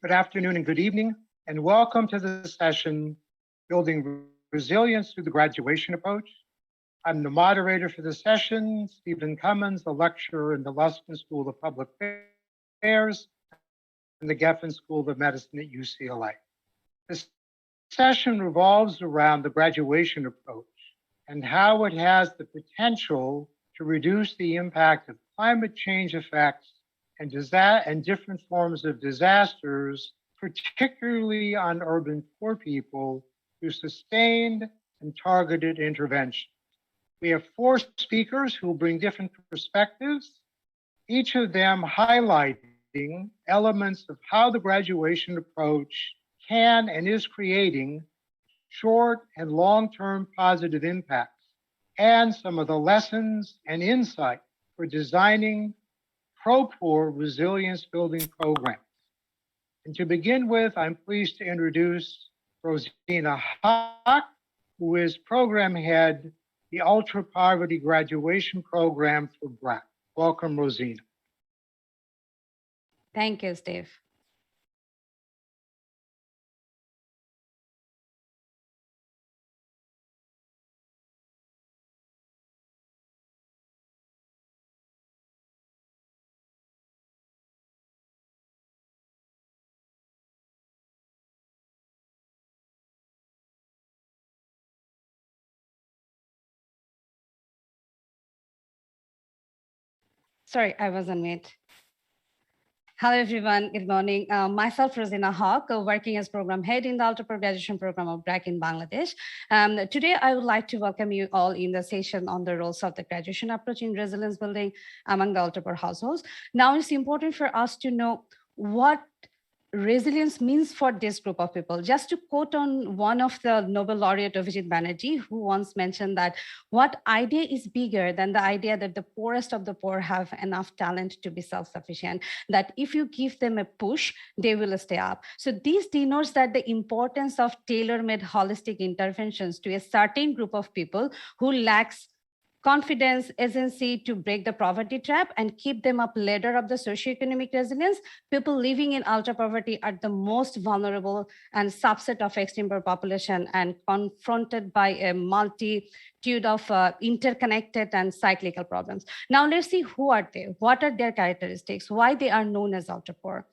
Good afternoon and good evening, and welcome to the session, Building Resilience Through the Graduation Approach. I'm the moderator for the session, Stephen Cummins, a lecturer in the Luskin School of Public Affairs and the Geffen School of Medicine at UCLA. This session revolves around the graduation approach and how it has the potential to reduce the impact of climate change effects and different forms of disasters, particularly on urban poor people, through sustained and targeted intervention. We have 4 speakers who will bring different perspectives, each of them highlighting elements of how the graduation approach can and is creating short and long-term positive impacts, and some of the lessons and insight for designing pro-poor resilience building programs. And to begin with, I'm pleased to introduce Rosina Hawk, who is program head, the Ultra Poverty Graduation Program for BRAC. Welcome, Rosina. Thank you, Steve. Sorry, I was on mute. Hello, everyone. Good morning. Myself, Rosina Hawk, working as program head in the Ultra Graduation Program of BRAC in Bangladesh. Today, I would like to welcome you all in the session on the roles of the graduation approach in resilience building among the ultra poor households. Now, it's important for us to know what resilience means for this group of people. Just to quote on one of the Nobel laureate Abhijit Banerjee, who once mentioned that what idea is bigger than the idea that the poorest of the poor have enough talent to be self-sufficient, that if you give them a push, they will stay up. So this denotes that the importance of tailor-made holistic interventions to a certain group of people who lacks confidence, agency to break the poverty trap and keep them up ladder of the socioeconomic resilience. People living in ultra poverty are the most vulnerable and subset of extreme poor population and confronted by a multitude of interconnected and cyclical problems. Now let's see who are they, what are their characteristics, why they are known as ultra poor.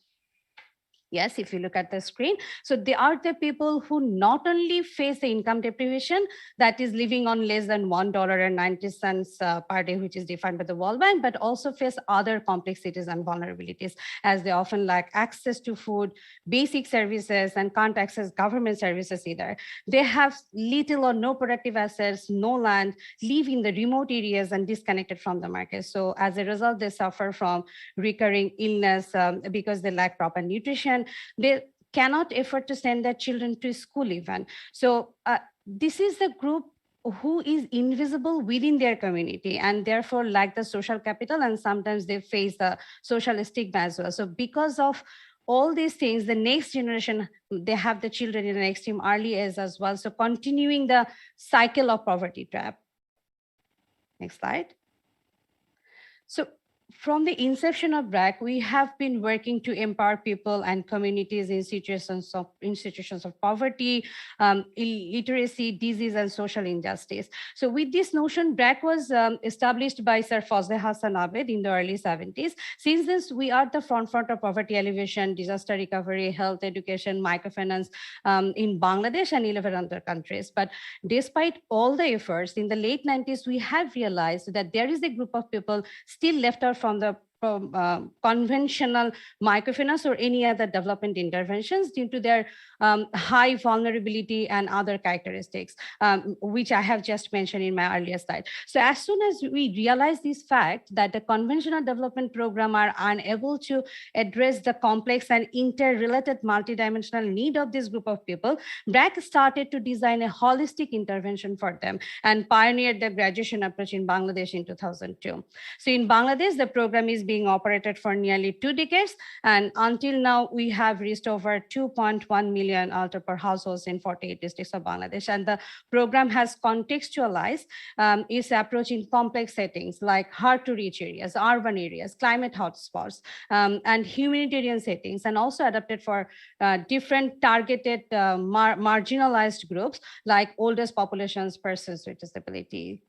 Yes, if you look at the screen. So they are the people who not only face the income deprivation, that is living on less than $1.90 per day, which is defined by the World Bank, but also face other complexities and vulnerabilities, as they often lack access to food, basic services, and can't access government services either. They have little or no productive assets, no land, live in the remote areas and disconnected from the market. So as a result, they suffer from recurring illness because they lack proper nutrition. They cannot afford to send their children to school even. So this is the group who is invisible within their community and therefore lack the social capital, and sometimes they face the social stigma as well. So because of all these things, the next generation, they have the children in an extreme early age as well. So continuing the cycle of poverty trap. Next slide. So from the inception of BRAC, we have been working to empower people and communities in situations of poverty, illiteracy, disease, and social injustice. So with this notion, BRAC was established by Sir Fazle Hassan Abed in the early 70s. Since this, we are the front of poverty alleviation, disaster recovery, health, education, microfinance in Bangladesh and 11 other countries. But despite all the efforts, in the late 90s, we have realized that there is a group of people still left out from the conventional microfinance or any other development interventions due to their high vulnerability and other characteristics, which I have just mentioned in my earlier slide. So as soon as we realize this fact that the conventional development program are unable to address the complex and interrelated multidimensional need of this group of people, BRAC started to design a holistic intervention for them and pioneered the graduation approach in Bangladesh in 2002. So in Bangladesh, the program is being operated for nearly 2 decades. And until now, we have reached over 2.1 million altar households in 48 districts of Bangladesh. And the program has contextualized its approach in complex settings like hard-to-reach areas, urban areas, climate hotspots, and humanitarian settings, and also adapted for different targeted marginalized groups like oldest populations, persons with disability.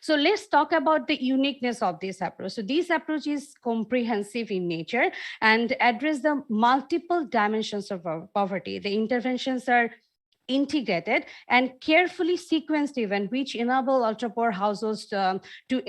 So let's talk about the uniqueness of this approach. So this approach is comprehensive in nature and address the multiple dimensions of poverty. The interventions are integrated and carefully sequenced even, which enable ultra-poor households to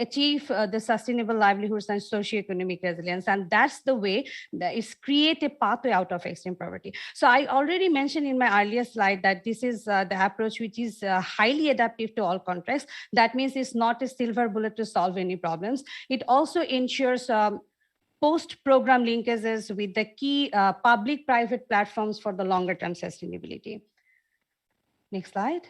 achieve the sustainable livelihoods and socioeconomic resilience. And that's the way that is create a pathway out of extreme poverty. So I already mentioned in my earlier slide that this is the approach which is highly adaptive to all contexts. That means it's not a silver bullet to solve any problems. It also ensures post-program linkages with the key public-private platforms for the longer-term sustainability. Next slide.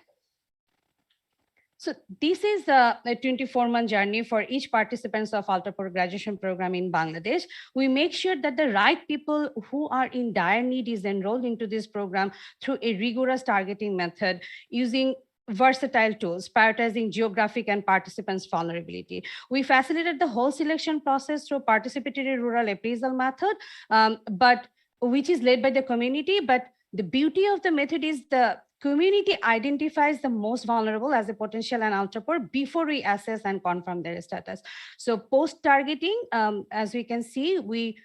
So this is a 24-month journey for each participants of ultra-poor graduation program in Bangladesh. We make sure that the right people who are in dire need is enrolled into this program through a rigorous targeting method using versatile tools, prioritizing geographic and participants' vulnerability. We facilitated the whole selection process through participatory rural appraisal method, but which is led by the community. But the beauty of the method is the community identifies the most vulnerable as a potential and ultra-poor before we assess and confirm their status. So post-targeting, as we can see, we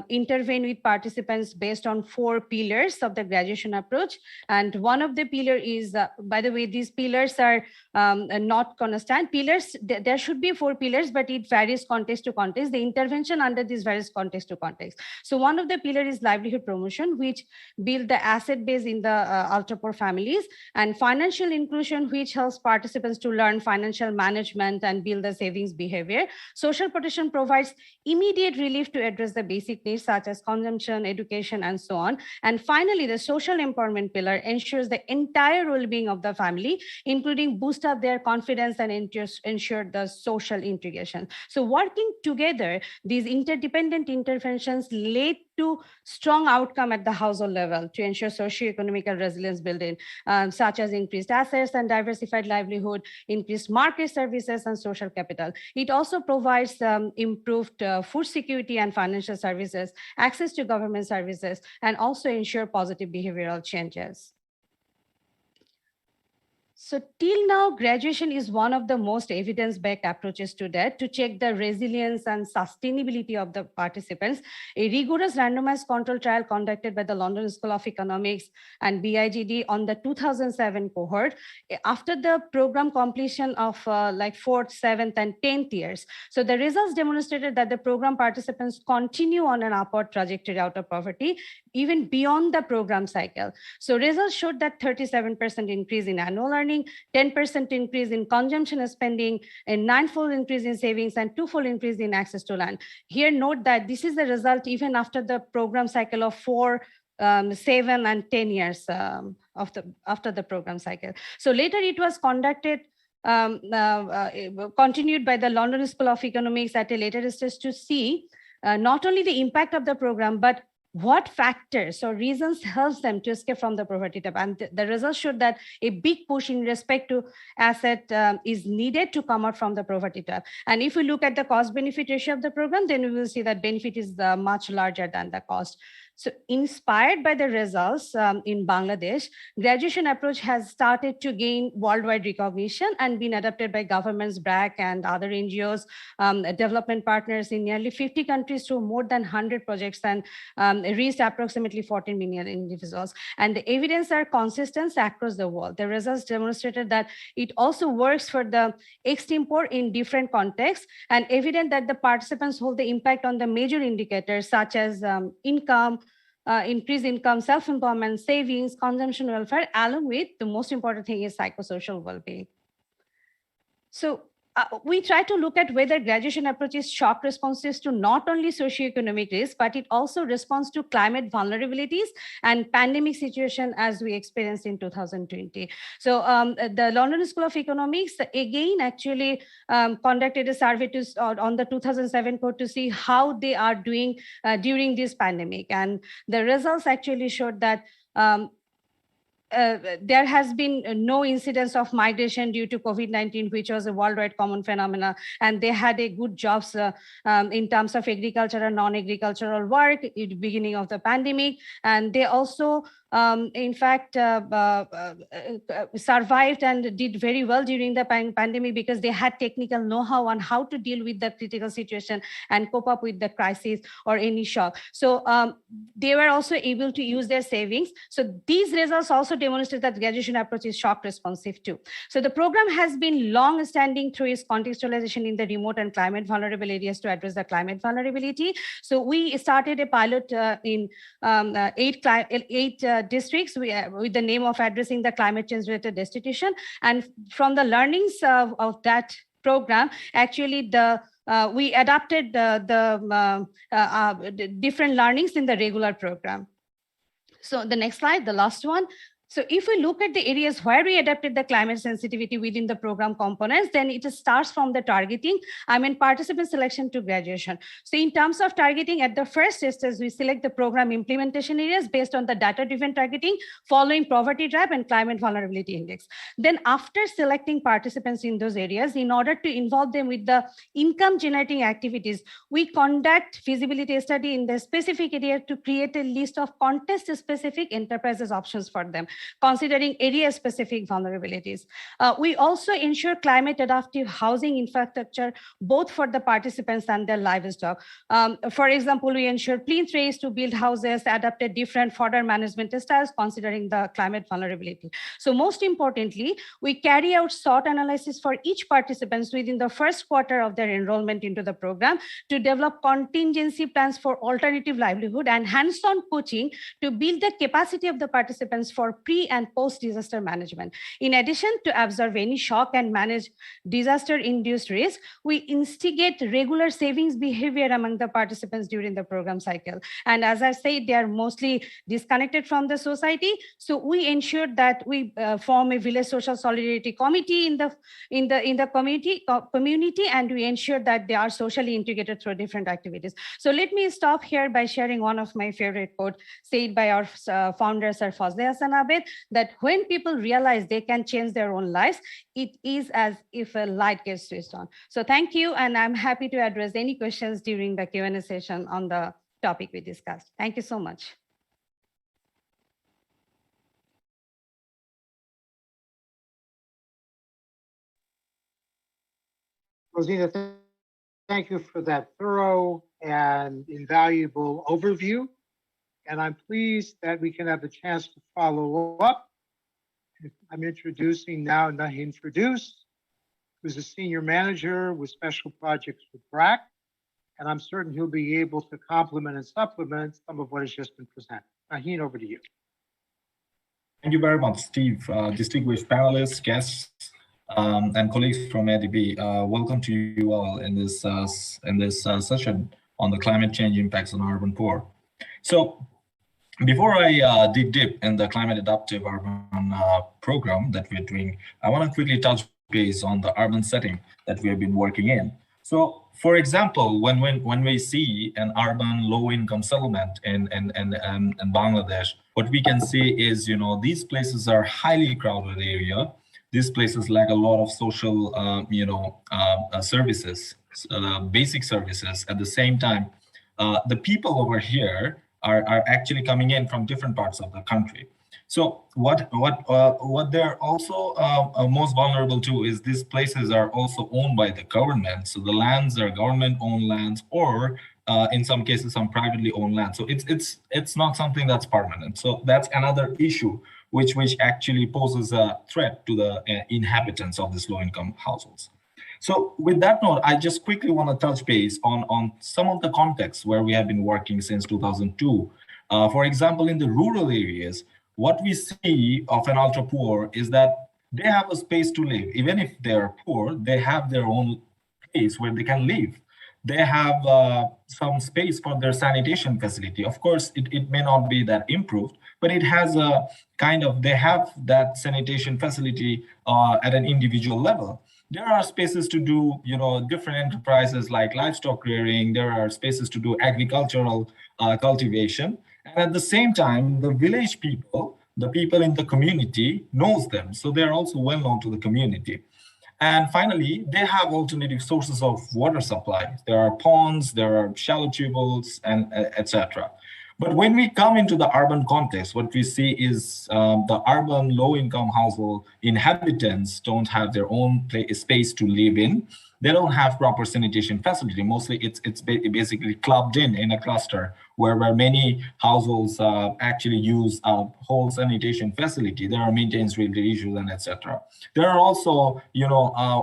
intervene with participants based on 4 pillars of the graduation approach. And one of the pillar is, by the way, these pillars are not constant pillars. There should be 4 pillars, but it varies context to context. The intervention under this varies context to context. So one of the pillar is livelihood promotion, which build the asset base in the ultra-poor families, and financial inclusion, which helps participants to learn financial management and build the savings behavior. Social protection provides immediate relief to address the basic needs such as consumption, education, and so on. And finally, the social empowerment pillar ensures the entire well-being of the family, including boost up their confidence and ensure the social integration. So working together, these interdependent interventions lead to strong outcome at the household level to ensure socio-economic resilience building, such as increased assets and diversified livelihood, increased market services and social capital. It also provides improved food security and financial services, access to government services, and also ensure positive behavioral changes. So till now, graduation is one of the most evidence-based approaches to that to check the resilience and sustainability of the participants. A rigorous randomized control trial conducted by the London School of Economics and BIGD on the 2007 cohort after the program completion of like 4th, 7th, and 10th years. So the results demonstrated that the program participants continue on an upward trajectory out of poverty, even beyond the program cycle. So results showed that 37% increase in annual earnings, 10% increase in consumption spending, a 9-fold increase in savings, and 2-fold increase in access to land. Here, note that this is the result even after the program cycle of 4, 7, and 10 years after the program cycle. So later it was conducted continued by the London School of Economics at a later stage to see not only the impact of the program, but what factors or reasons helps them to escape from the poverty trap. And the results showed that a big push in respect to asset is needed to come out from the poverty trap. And if we look at the cost benefit ratio of the program, then we will see that benefit is much larger than the cost. So inspired by the results in Bangladesh, graduation approach has started to gain worldwide recognition and been adopted by governments, BRAC, and other NGOs, development partners in nearly 50 countries through more than 100 projects, and reached approximately 14 million individuals. And the evidence are consistent across the world. The results demonstrated that it also works for the extreme poor in different contexts, and evident that the participants hold the impact on the major indicators such as income, increased income, self-employment, savings, consumption welfare, along with the most important thing is psychosocial well-being. So we try to look at whether graduation approaches shock responses to not only socioeconomic risk, but it also responds to climate vulnerabilities and pandemic situation as we experienced in 2020. So the London School of Economics again actually conducted a survey on the 2007 cohort to see how they are doing during this pandemic. And the results actually showed that there has been no incidence of migration due to COVID-19, which was a worldwide common phenomena, and they had a good jobs in terms of agricultural and non-agricultural work at the beginning of the pandemic. And they also, in fact, survived and did very well during the pandemic because they had technical know-how on how to deal with the critical situation and cope up with the crisis or any shock. So they were also able to use their savings. So these results also demonstrate that graduation approach is shock responsive too. So the program has been long standing through its contextualization in the remote and climate vulnerable areas to address the climate vulnerability. So we started a pilot in eight districts with the name of addressing the climate change related destitution. And from the learnings of that program, actually we adapted the different learnings in the regular program. So the next slide, the last one. So if we look at the areas where we adapted the climate sensitivity within the program components, then it starts from the targeting, participant selection to graduation. So in terms of targeting, at the first stage, we select the program implementation areas based on the data-driven targeting, following poverty trap and climate vulnerability index. Then after selecting participants in those areas, in order to involve them with the income generating activities, we conduct feasibility study in the specific area to create a list of context-specific enterprises options for them, considering area-specific vulnerabilities. We also ensure climate adaptive housing infrastructure, both for the participants and their livestock. For example, we ensure plinth raised to build houses, adapted different fodder management styles, considering the climate vulnerability. So most importantly, we carry out SWOT analysis for each participant within the first quarter of their enrollment into the program to develop contingency plans for alternative livelihood and hands-on coaching to build the capacity of the participants for pre- and post-disaster management. In addition to observe any shock and manage disaster-induced risk, we instigate regular savings behavior among the participants during the program cycle. And as I said, they are mostly disconnected from the society. So we ensure that we form a village social solidarity committee in the community, and we ensure that they are socially integrated through different activities. So let me stop here by sharing one of my favorite quotes said by our founder, Sir Fazle Hassan Abed, that when people realize they can change their own lives, it is as if a light gets switched on. So thank you, and I'm happy to address any questions during the Q&A session on the topic we discussed. Thank you so much. Rosina, thank you for that thorough and invaluable overview. And I'm pleased that we can have the chance to follow up. I'm introducing now Nahin Firdaus, who's a senior manager with special projects with BRAC. And I'm certain he'll be able to complement and supplement some of what has just been presented. Nahin, over to you. Thank you very much, Steve. Distinguished panelists, guests, and colleagues from ADB, welcome to you all in this session on the climate change impacts on urban poor. So before I dig deep in the climate adaptive urban program that we're doing, I want to quickly touch base on the urban setting that we have been working in. So, for example, when we see an urban low-income settlement in Bangladesh, what we can see is, these places are highly crowded area. These places lack a lot of social, services, basic services. At the same time, the people over here are actually coming in from different parts of the country. So what they're also most vulnerable to is these places are also owned by the government. So the lands are government-owned lands, or in some cases, some privately owned land. So it's not something that's permanent. So that's another issue which actually poses a threat to the inhabitants of these low-income households. So with that note, I just quickly want to touch base on some of the contexts where we have been working since 2002. For example, in the rural areas, what we see of an ultra poor is that they have a space to live. Even if they are poor, they have their own place where they can live. They have some space for their sanitation facility. Of course, it may not be that improved, but it has a kind of, they have that sanitation facility at an individual level. There are spaces to do, different enterprises like livestock rearing. There are spaces to do agricultural cultivation. And at the same time, the village people, the people in the community knows them. So they're also well known to the community. And finally, they have alternative sources of water supply. There are ponds, there are shallow tubules, and etc. But when we come into the urban context, what we see is the urban low-income household inhabitants don't have their own space to live in. They don't have proper sanitation facility. Mostly it's basically clubbed in a cluster where many households actually use a whole sanitation facility. There are maintenance related issues and etc. There are also,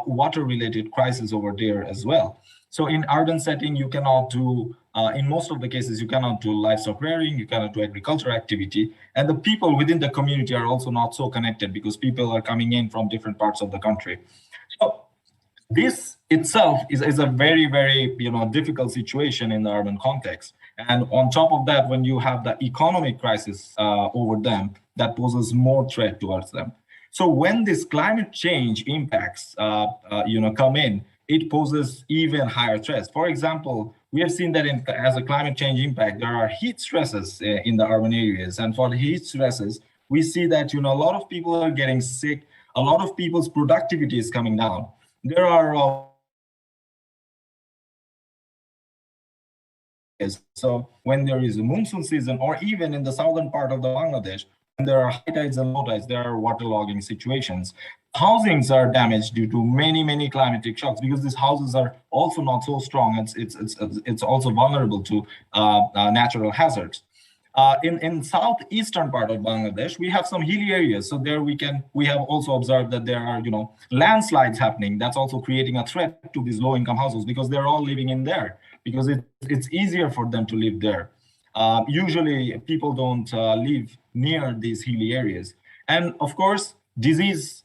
water related crises over there as well. So in urban setting, you cannot do, in most of the cases, you cannot do livestock rearing, you cannot do agricultural activity. And the people within the community are also not so connected because people are coming in from different parts of the country. So this itself is a very, very difficult situation in the urban context. And on top of that, when you have the economic crisis over them, that poses more threat towards them. So when this climate change impacts come in, it poses even higher threats. For example, we have seen that as a climate change impact, there are heat stresses in the urban areas. And for the heat stresses, we see that a lot of people are getting sick, a lot of people's productivity is coming down. There are so when there is a monsoon season, or even in the southern part of the Bangladesh, when there are high tides and low tides, there are waterlogging situations. Housings are damaged due to many climatic shocks because these houses are also not so strong. It's also vulnerable to natural hazards. In southeastern part of Bangladesh, we have some hilly areas. So there we have also observed that there are landslides happening. That's also creating a threat to these low-income households because they're all living in there because it's easier for them to live there. Usually people don't live near these hilly areas. And of course, disease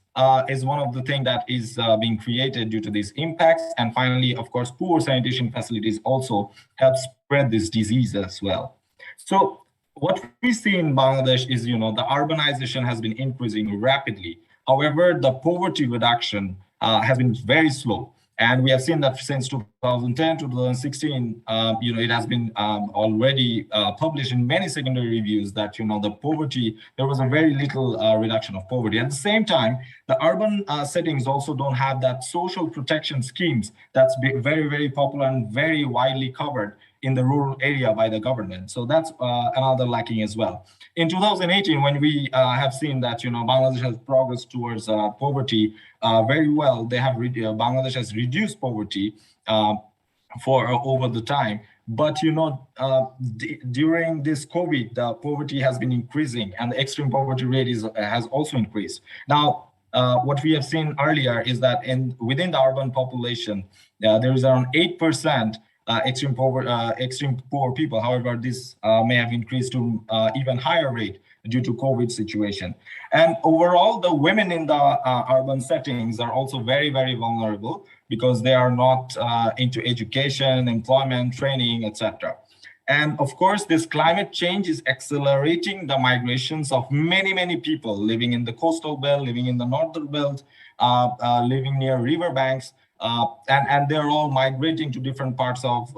is one of the things that is being created due to these impacts. And finally, of course, poor sanitation facilities also help spread this disease as well. So what we see in Bangladesh is, the urbanization has been increasing rapidly. However, the poverty reduction has been very slow. And we have seen that since 2010 to 2016, it has been already published in many secondary reviews that, the poverty, there was a very little reduction of poverty. At the same time, the urban settings also don't have that social protection schemes that's very, very popular and very widely covered in the rural area by the government. So that's another lacking as well. In 2018, when we have seen that, Bangladesh has progressed towards poverty very well, Bangladesh has reduced poverty for over the time. But, during this COVID, the poverty has been increasing and the extreme poverty rate has also increased. Now, what we have seen earlier is that within the urban population, there is around 8% extreme poor people. However, this may have increased to even higher rate due to COVID situation. And overall, the women in the urban settings are also very, very vulnerable because they are not into education, employment, training, etc. And of course, this climate change is accelerating the migrations of many people living in the coastal belt, living in the northern belt, living near riverbanks. And they're all migrating to different parts of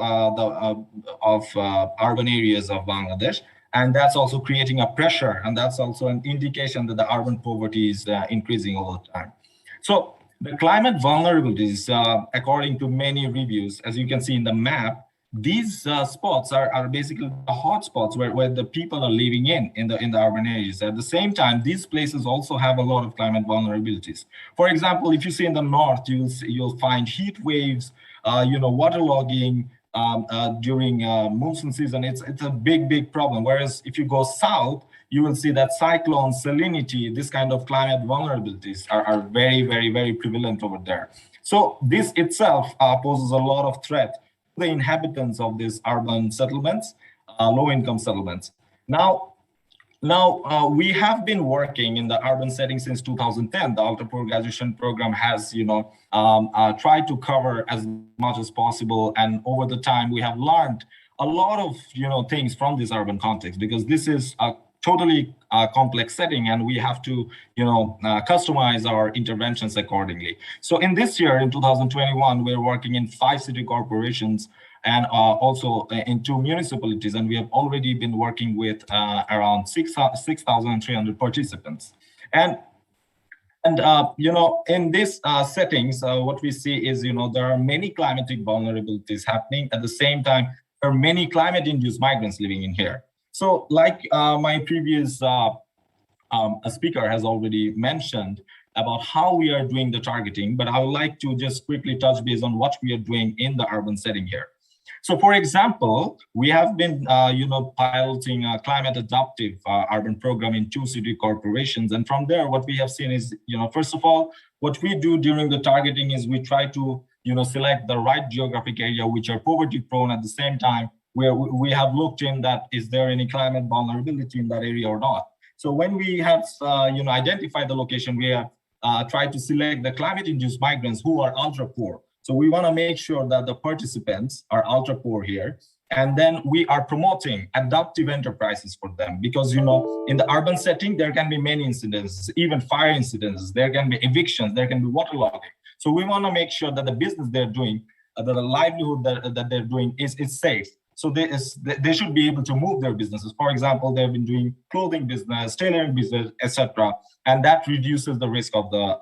urban areas of Bangladesh. And that's also creating a pressure. And that's also an indication that the urban poverty is increasing all the time. So the climate vulnerabilities, according to many reviews, as you can see in the map, these spots are basically the hot spots where the people are living in the urban areas. At the same time, these places also have a lot of climate vulnerabilities. For example, if you see in the north, you'll find heat waves, waterlogging during monsoon season. It's a big problem. Whereas if you go south, you will see that cyclones, salinity, this kind of climate vulnerabilities are very prevalent over there. So this itself poses a lot of threat the inhabitants of these urban settlements, low-income settlements. Now, Now, we have been working in the urban setting since 2010. The ultra-poor graduation program has, tried to cover as much as possible. And over the time, we have learned a lot of, things from this urban context, because this is a totally complex setting, and we have to, customize our interventions accordingly. So in this year, in 2021, we're working in 5 city corporations and also in 2 municipalities, and we have already been working with around 6,300 participants. And in these settings, what we see is, there are many climatic vulnerabilities happening. At the same time, there are many climate-induced migrants living in here. So like my previous speaker has already mentioned about how we are doing the targeting, but I would like to just quickly touch base on what we are doing in the urban setting here. So, for example, we have been, piloting a climate adaptive urban program in 2 city corporations. And from there, what we have seen is, first of all, what we do during the targeting is we try to, select the right geographic area which are poverty prone. At the same time, where we have looked in that, is there any climate vulnerability in that area or not? So when we have, identified the location, we have tried to select the climate-induced migrants who are ultra poor. So we want to make sure that the participants are ultra poor here. And then we are promoting adaptive enterprises for them, because, in the urban setting, there can be many incidences, even fire incidences, there can be evictions, there can be waterlogging. So we want to make sure that the business they're doing, the livelihood that they're doing is safe. So they should be able to move their businesses. For example, they've been doing clothing business, tailoring business, etc., and that reduces the risk of the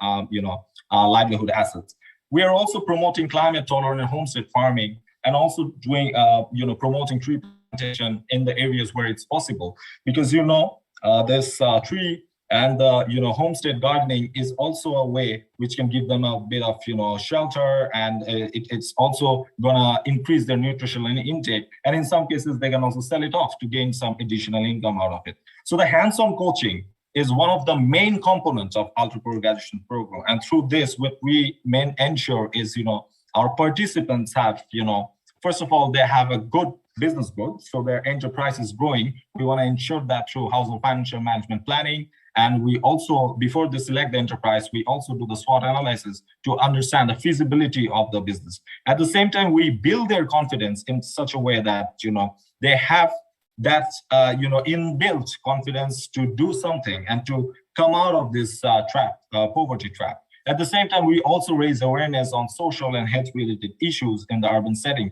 livelihood assets. We are also promoting climate tolerant and homestead farming, and also doing promoting tree plantation in the areas where it's possible, because this tree and homestead gardening is also a way which can give them a bit of shelter, and it's also gonna increase their nutritional intake, and in some cases they can also sell it off to gain some additional income out of it. So the hands-on coaching is one of the main components of ultra-poor graduation program, and through this, what we ensure is our participants have first of all, they have a good business growth, so their enterprise is growing. We want to ensure that through household financial management planning. And we also, before they select the enterprise, we also do the SWOT analysis to understand the feasibility of the business. At the same time, we build their confidence in such a way that, they have that, inbuilt confidence to do something and to come out of this poverty trap. At the same time, we also raise awareness on social and health-related issues in the urban setting.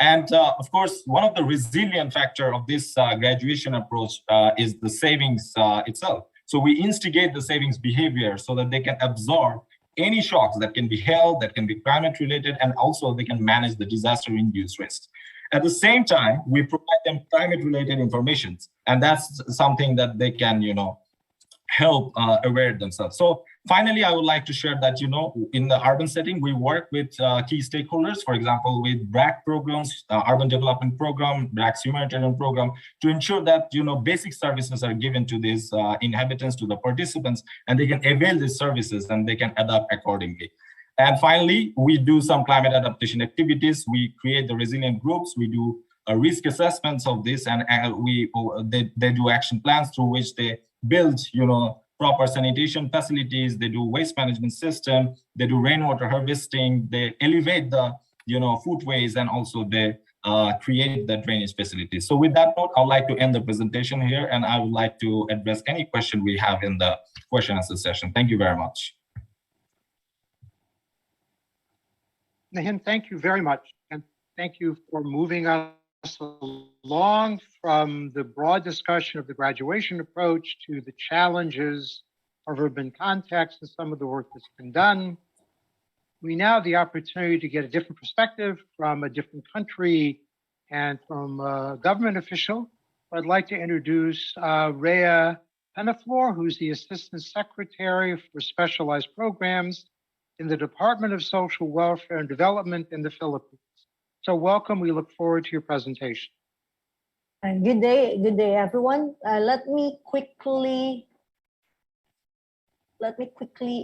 And of course, one of the resilient factor of this graduation approach is the savings itself. So we instigate the savings behavior so that they can absorb any shocks that can be health, that can be climate related, and also they can manage the disaster-induced risks. At the same time, we provide them climate-related information, and that's something that they can, help aware themselves. So finally, I would like to share that, in the urban setting, we work with key stakeholders, for example, with BRAC programs, Urban Development Program, BRAC's humanitarian program, to ensure that, basic services are given to these inhabitants, to the participants, and they can avail these services and they can adapt accordingly. And finally, we do some climate adaptation activities. We create the resilient groups. We do risk assessments of this, and they do action plans through which they build, proper sanitation facilities. They do waste management system. They do rainwater harvesting. They elevate the, foodways, and also they create the drainage facilities. So with that note, I would like to end the presentation here, and I would like to address any question we have in the question and answer session. Thank you very much. Nahin, thank you very much. And thank you for moving us along from the broad discussion of the graduation approach to the challenges of urban context and some of the work that's been done. We now have the opportunity to get a different perspective from a different country and from a government official. I'd like to introduce Rhea Penaflor, who's the Assistant Secretary for Specialized Programs in the Department of Social Welfare and Development in the Philippines. So welcome, we look forward to your presentation. Good day, everyone. Let me quickly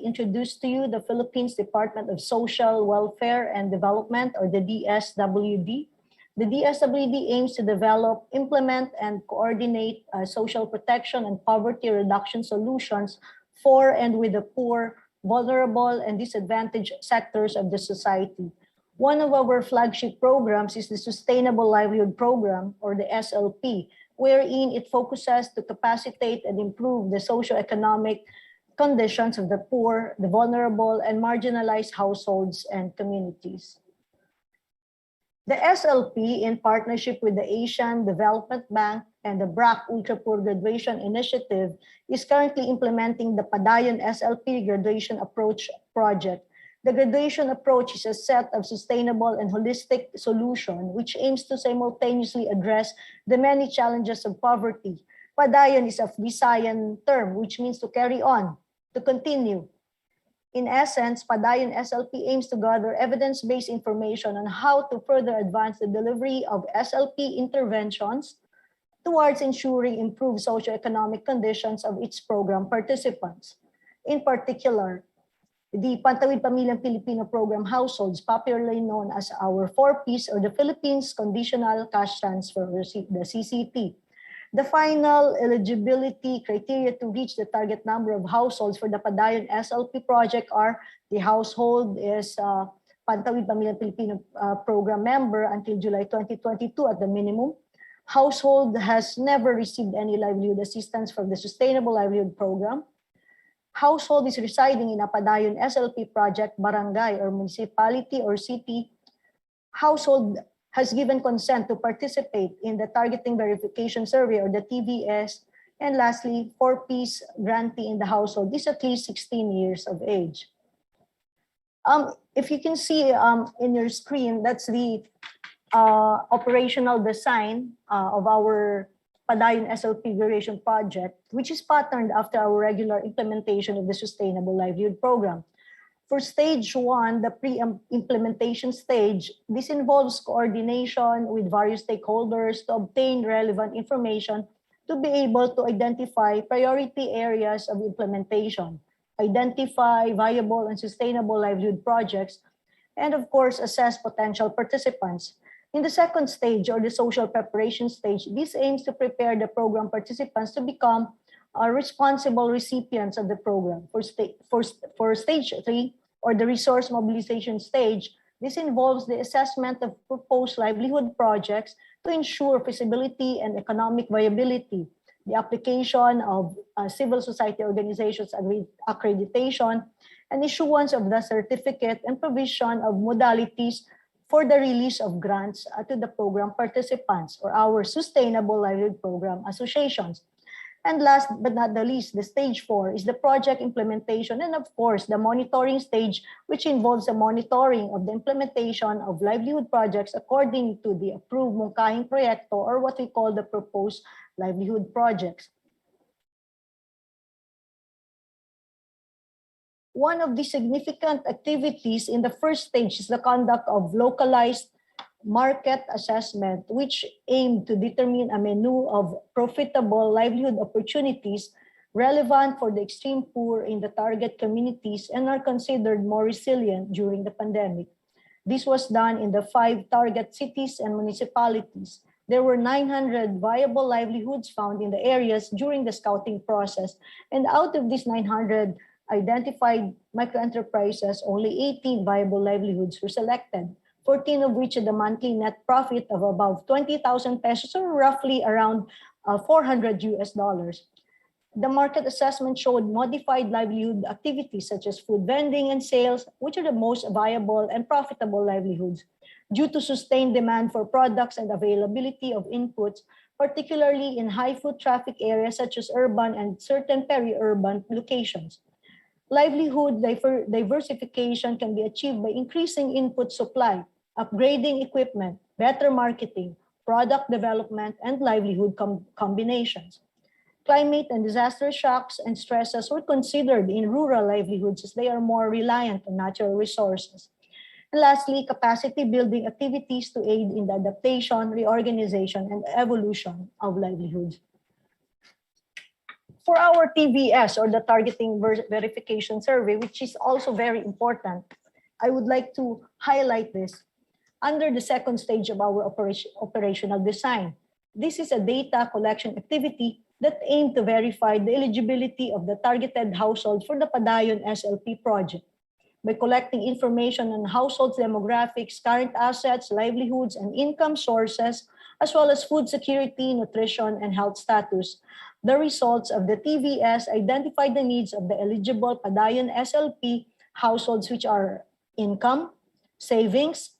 introduce to you the Philippines Department of Social Welfare and Development, or the DSWD. The DSWD aims to develop, implement, and coordinate social protection and poverty reduction solutions for and with the poor, vulnerable, and disadvantaged sectors of the society. One of our flagship programs is the Sustainable Livelihood Program, or the SLP, wherein it focuses to capacitate and improve the socioeconomic conditions of the poor, the vulnerable, and marginalized households and communities. The SLP, in partnership with the Asian Development Bank and the BRAC Ultra Poor Graduation Initiative, is currently implementing the Padayon SLP Graduation Approach project. The graduation approach is a set of sustainable and holistic solutions which aims to simultaneously address the many challenges of poverty. Padayon is a Visayan term which means to carry on, to continue. In essence, Padayon SLP aims to gather evidence-based information on how to further advance the delivery of SLP interventions towards ensuring improved socioeconomic conditions of its program participants. In particular, the Pantawid Pamilyang Pilipino Program households, popularly known as our 4Ps or the Philippines Conditional Cash Transfer, the CCT. The final eligibility criteria to reach the target number of households for the Padayon SLP project are: the household is Pantawid Pamilyang Pilipino Program member until July 2022 at the minimum. Household has never received any livelihood assistance from the Sustainable Livelihood Program. Household is residing in a Padayon SLP project, barangay or municipality or city. Household has given consent to participate in the Targeting Verification Survey or the TVS. And lastly, 4Ps grantee in the household is at least 16 years of age. If you can see in your screen, that's the operational design of our Padayon SLP Graduation project, which is patterned after our regular implementation of the Sustainable Livelihood Program. For stage 1, the pre-implementation stage, this involves coordination with various stakeholders to obtain relevant information to be able to identify priority areas of implementation, identify viable and sustainable livelihood projects, and of course, assess potential participants. In the second stage, or the social preparation stage, this aims to prepare the program participants to become responsible recipients of the program. For stage 3, or the resource mobilization stage, this involves the assessment of proposed livelihood projects to ensure feasibility and economic viability, the application of civil society organizations accreditation, and issuance of the certificate and provision of modalities for the release of grants to the program participants or our Sustainable Livelihood Program associations. And last but not the least, the stage 4 is the project implementation and of course the monitoring stage, which involves the monitoring of the implementation of livelihood projects according to the approved Mungkahing Proyekto, or what we call the proposed livelihood projects. One of the significant activities in the first stage is the conduct of localized market assessment, which aim to determine a menu of profitable livelihood opportunities relevant for the extreme poor in the target communities and are considered more resilient during the pandemic. This was done in the 5 target cities and municipalities. There were 900 viable livelihoods found in the areas during the scouting process, and out of these 900 identified microenterprises, only 18 viable livelihoods were selected, 14 of which had a monthly net profit of about 20,000 pesos, or roughly around $400 US. The market assessment showed modified livelihood activities such as food vending and sales, which are the most viable and profitable livelihoods, due to sustained demand for products and availability of inputs, particularly in high foot traffic areas such as urban and certain peri-urban locations. Livelihood diversification can be achieved by increasing input supply, upgrading equipment, better marketing, product development, and livelihood combinations. Climate and disaster shocks and stresses were considered in rural livelihoods as they are more reliant on natural resources. And lastly, capacity building activities to aid in the adaptation, reorganization, and evolution of livelihoods. For our TVS, or the Targeting Verification Survey, which is also very important, I would like to highlight this. under the second stage of our operational design. This is a data collection activity that aimed to verify the eligibility of the targeted household for the Padayon SLP project. By collecting information on households' demographics, current assets, livelihoods, and income sources, as well as food security, nutrition, and health status, the results of the TVS identified the needs of the eligible Padayon SLP households, which are income, savings,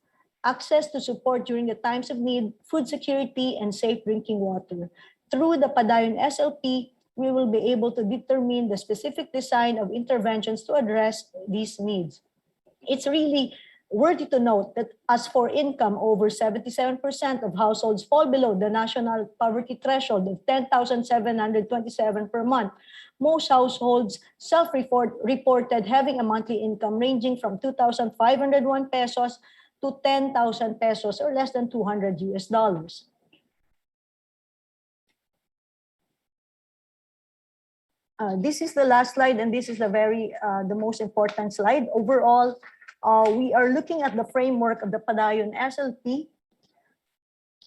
access to support during the times of need, food security, and safe drinking water. Through the Padayon SLP, we will be able to determine the specific design of interventions to address these needs. It's really worthy to note that as for income, over 77% of households fall below the national poverty threshold of 10,727 per month. Most households self-reported having a monthly income ranging from 2,501 pesos to 10,000 pesos or less than $200 US. This is the last slide, and this is the most important slide. Overall, we are looking at the framework of the Padayon SLP,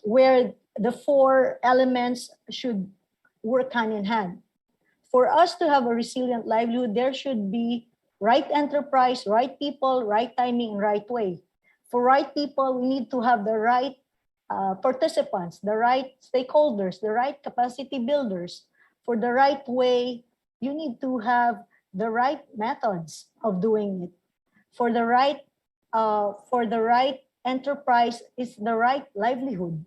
where the four elements should work hand in hand. For us to have a resilient livelihood, there should be right enterprise, right people, right timing, and right way. For right people, we need to have the right participants, the right stakeholders, the right capacity builders. For the right way, you need to have the right methods of doing it. For the right enterprise is the right livelihood,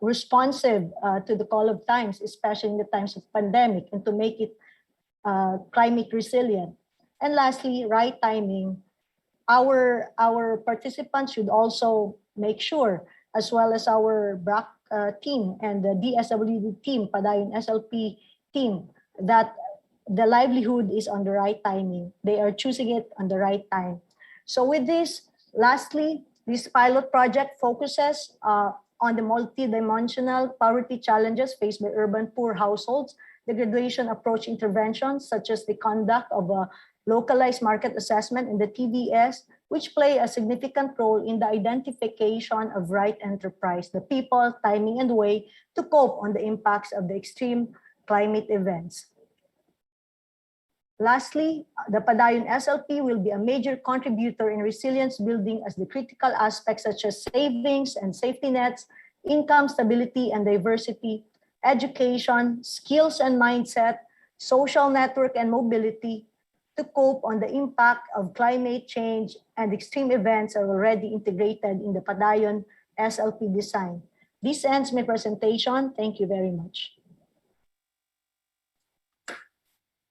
responsive to the call of times, especially in the times of pandemic, and to make it climate resilient. And lastly, right timing. Our participants should also make sure, as well as our BRAC team and the DSWD team, Padayon SLP team, that the livelihood is on the right timing. They are choosing it on the right time. So with this, lastly, this pilot project focuses on the multidimensional poverty challenges faced by urban poor households, the graduation approach interventions, such as the conduct of a localized market assessment in the TDS, which play a significant role in the identification of right enterprise, the people, timing, and way to cope on the impacts of the extreme climate events. Lastly, the Padayon SLP will be a major contributor in resilience building as the critical aspects such as savings and safety nets, income stability and diversity, education, skills and mindset, social network and mobility to cope on the impact of climate change and extreme events are already integrated in the Padayon SLP design. This ends my presentation. Thank you very much.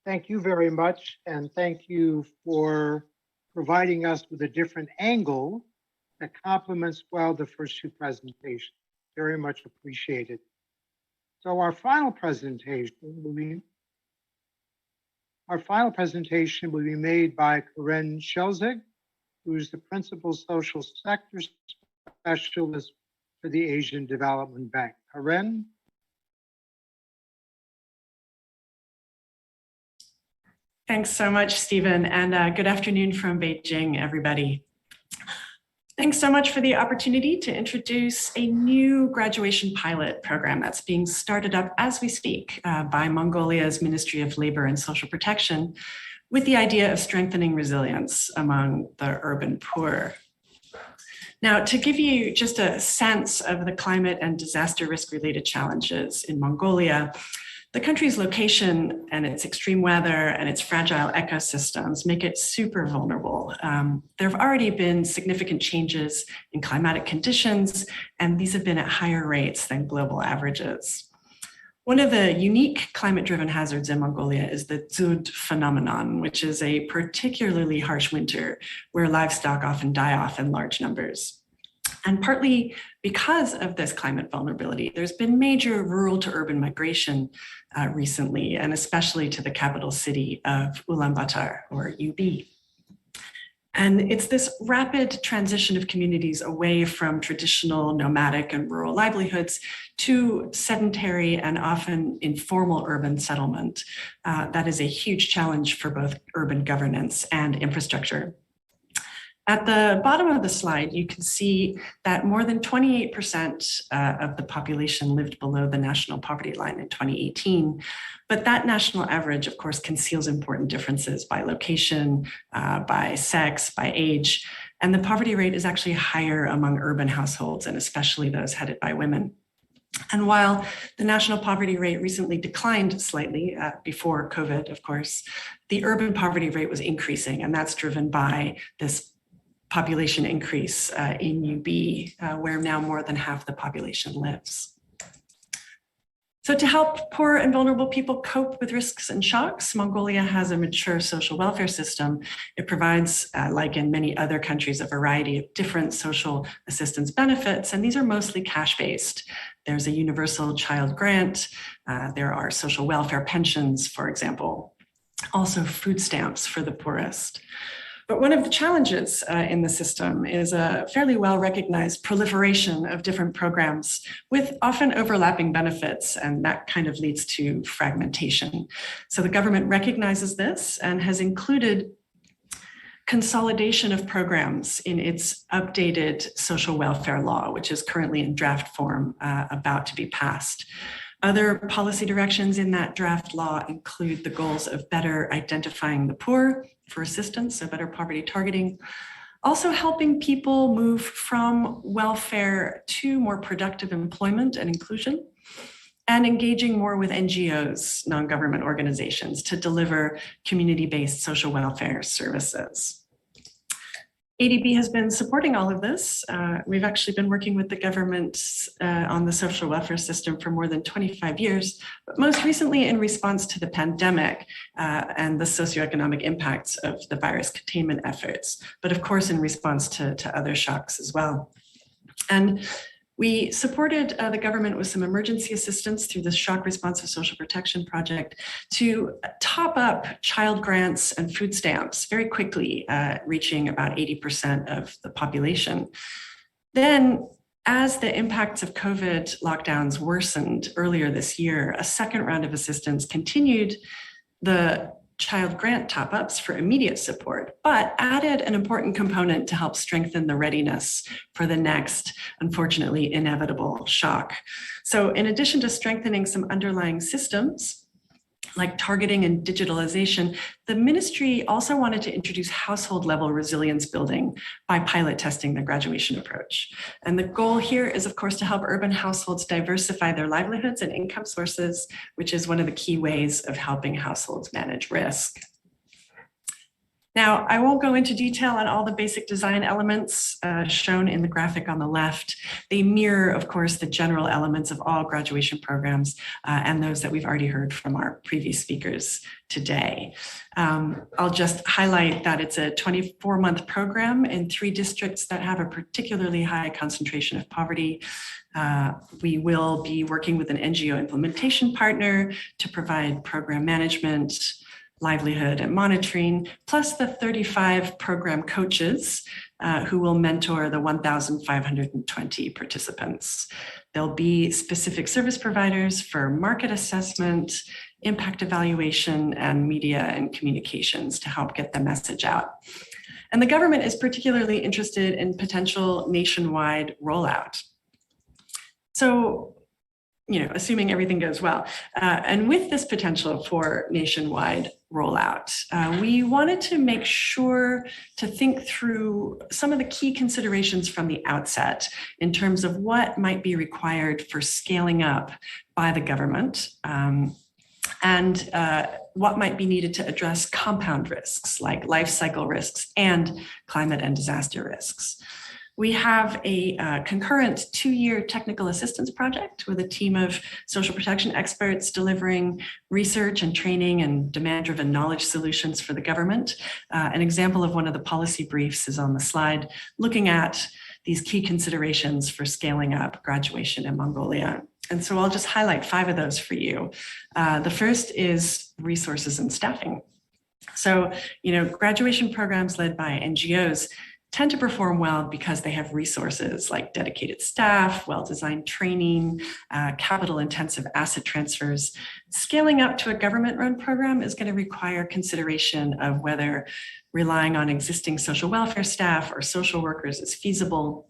Thank you very much, and thank you for providing us with a different angle that complements well the first two presentations. Very much appreciated. So our final presentation will be made by Karen Shelzig, who's the Principal Social Sector Specialist for the Asian Development Bank. Karen? Thanks so much, Stephen, and good afternoon from Beijing, everybody. Thanks so much for the opportunity to introduce a new graduation pilot program that's being started up as we speak by Mongolia's Ministry of Labor and Social Protection with the idea of strengthening resilience among the urban poor. Now, to give you just a sense of the climate and disaster risk-related challenges in Mongolia, the country's location and its extreme weather and its fragile ecosystems make it super vulnerable. There have already been significant changes in climatic conditions, and these have been at higher rates than global averages. One of the unique climate-driven hazards in Mongolia is the Dzud phenomenon, which is a particularly harsh winter where livestock often die off in large numbers. And partly because of this climate vulnerability, there's been major rural to urban migration recently, and especially to the capital city of Ulaanbaatar, or UB. And it's this rapid transition of communities away from traditional nomadic and rural livelihoods to sedentary and often informal urban settlement that is a huge challenge for both urban governance and infrastructure. At the bottom of the slide, you can see that more than 28% of the population lived below the national poverty line in 2018. But that national average, of course, conceals important differences by location, by sex, by age. And the poverty rate is actually higher among urban households, and especially those headed by women. And while the national poverty rate recently declined slightly before COVID, of course, the urban poverty rate was increasing, and that's driven by this population increase in UB, where now more than half the population lives. So to help poor and vulnerable people cope with risks and shocks, Mongolia has a mature social welfare system. It provides, like in many other countries, a variety of different social assistance benefits, and these are mostly cash-based. There's a universal child grant. There are social welfare pensions, for example, also food stamps for the poorest. But one of the challenges in the system is a fairly well-recognized proliferation of different programs with often overlapping benefits, and that kind of leads to fragmentation. So the government recognizes this and has included consolidation of programs in its updated social welfare law, which is currently in draft form, about to be passed. Other policy directions in that draft law include the goals of better identifying the poor for assistance, so better poverty targeting, also helping people move from welfare to more productive employment and inclusion, and engaging more with NGOs, non-government organizations, to deliver community-based social welfare services. ADB has been supporting all of this. We've actually been working with the government on the social welfare system for more than 25 years, but most recently in response to the pandemic and the socioeconomic impacts of the virus containment efforts, but of course in response to other shocks as well. And we supported the government with some emergency assistance through the Shock Responsive Social Protection Project to top up child grants and food stamps very quickly, reaching about 80% of the population. Then, as the impacts of COVID lockdowns worsened earlier this year, a second round of assistance continued the child grant top-ups for immediate support, but added an important component to help strengthen the readiness for the next, unfortunately, inevitable shock. So in addition to strengthening some underlying systems, like targeting and digitalization, the ministry also wanted to introduce household level resilience building by pilot testing the graduation approach. And the goal here is, of course, to help urban households diversify their livelihoods and income sources, which is one of the key ways of helping households manage risk. Now, I won't go into detail on all the basic design elements shown in the graphic on the left. They mirror, of course, the general elements of all graduation programs and those that we've already heard from our previous speakers today. I'll just highlight that it's a 24-month program in 3 districts that have a particularly high concentration of poverty. We will be working with an NGO implementation partner to provide program management, livelihood and monitoring, plus the 35 program coaches who will mentor the 1,520 participants. There'll be specific service providers for market assessment, impact evaluation, and media and communications to help get the message out. And the government is particularly interested in potential nationwide rollout. So, assuming everything goes well. And with this potential for nationwide rollout, we wanted to make sure to think through some of the key considerations from the outset in terms of what might be required for scaling up by the government and what might be needed to address compound risks like life cycle risks and climate and disaster risks. We have a concurrent 2-year technical assistance project with a team of social protection experts delivering research and training and demand-driven knowledge solutions for the government. An example of one of the policy briefs is on the slide, looking at these key considerations for scaling up graduation in Mongolia. And so I'll just highlight 5 of those for you. The first is resources and staffing. So, graduation programs led by NGOs tend to perform well because they have resources like dedicated staff, well-designed training, capital-intensive asset transfers. Scaling up to a government-run program is going to require consideration of whether relying on existing social welfare staff or social workers is feasible,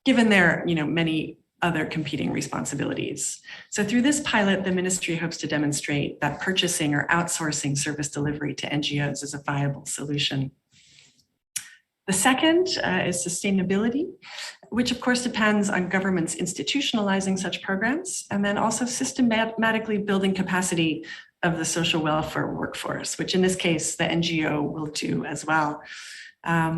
given their many other competing responsibilities. So through this pilot, the ministry hopes to demonstrate that purchasing or outsourcing service delivery to NGOs is a viable solution. The second is sustainability, which of course depends on governments institutionalizing such programs, and then also systematically building capacity of the social welfare workforce, which in this case, the NGO will do as well.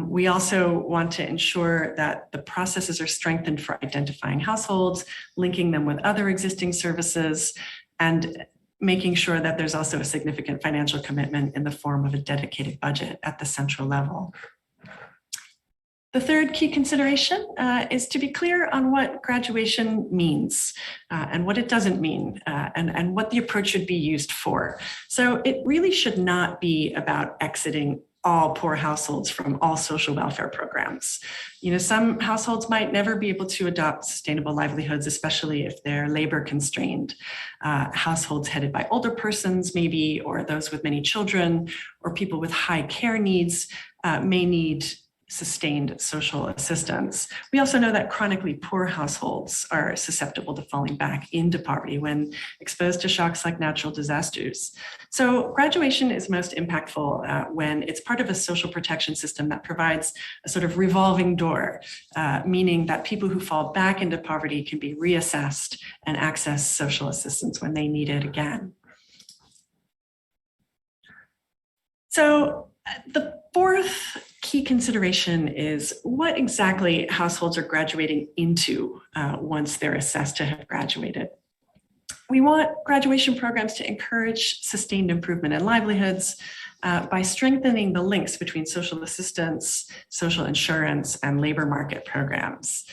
We also want to ensure that the processes are strengthened for identifying households, linking them with other existing services, and making sure that there's also a significant financial commitment in the form of a dedicated budget at the central level. The third key consideration is to be clear on what graduation means and what it doesn't mean and what the approach should be used for. So it really should not be about exiting all poor households from all social welfare programs. Some households might never be able to adopt sustainable livelihoods, especially if they're labor constrained. Households headed by older persons maybe, or those with many children, or people with high care needs may need sustained social assistance. We also know that chronically poor households are susceptible to falling back into poverty when exposed to shocks like natural disasters. So graduation is most impactful when it's part of a social protection system that provides a sort of revolving door, meaning that people who fall back into poverty can be reassessed and access social assistance when they need it again. So the fourth key consideration is what exactly households are graduating into once they're assessed to have graduated. We want graduation programs to encourage sustained improvement in livelihoods by strengthening the links between social assistance, social insurance, and labor market programs.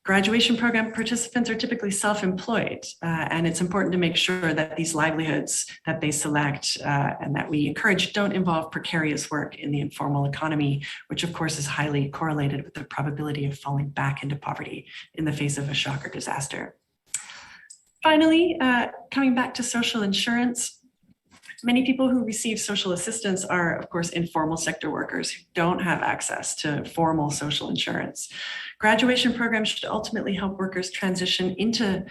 Graduation program participants are typically self-employed, and it's important to make sure that these livelihoods that they select and that we encourage don't involve precarious work in the informal economy, which of course is highly correlated with the probability of falling back into poverty in the face of a shock or disaster. Finally, coming back to social insurance, many people who receive social assistance are, of course, informal sector workers who don't have access to formal social insurance. Graduation programs should ultimately help workers transition into